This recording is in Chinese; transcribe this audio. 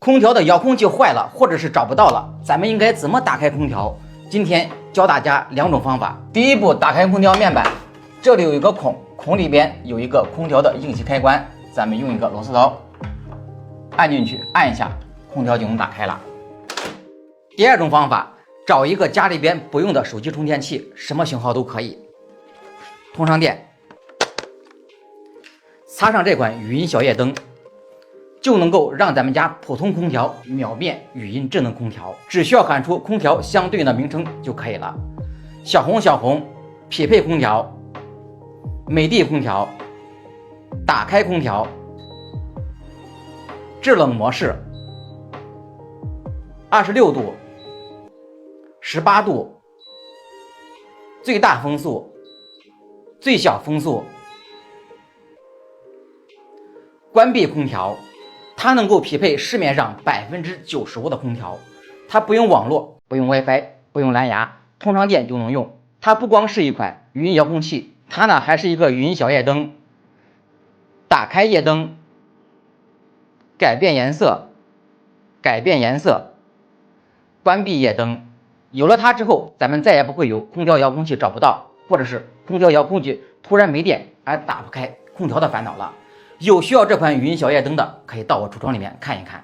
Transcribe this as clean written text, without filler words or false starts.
空调的遥控器坏了，或者是找不到了，咱们应该怎么打开空调？今天教大家2种方法。第一步，打开空调面板，这里有一个孔，孔里边有一个空调的应急开关，咱们用一个螺丝刀按进去，按一下，空调就能打开了。第二种方法，找一个家里边不用的手机充电器，什么型号都可以，通上电，插上这款语音小夜灯，就能够让咱们家普通空调秒变语音智能空调，只需要喊出空调相对应的名称就可以了。小红小红，匹配空调，美的空调，打开空调，制冷模式，26度，18度，最大风速，最小风速，关闭空调。它能够匹配市面上95%的空调，它不用网络，不用 WiFi， 不用蓝牙，通上电就能用。它不光是一款语音遥控器，它呢还是一个语音小夜灯。打开夜灯，改变颜色，改变颜色，关闭夜灯。有了它之后，咱们再也不会有空调遥控器找不到，或者是空调遥控器突然没电而打不开空调的烦恼了。有需要这款语音小夜灯的，可以到我橱窗里面看一看。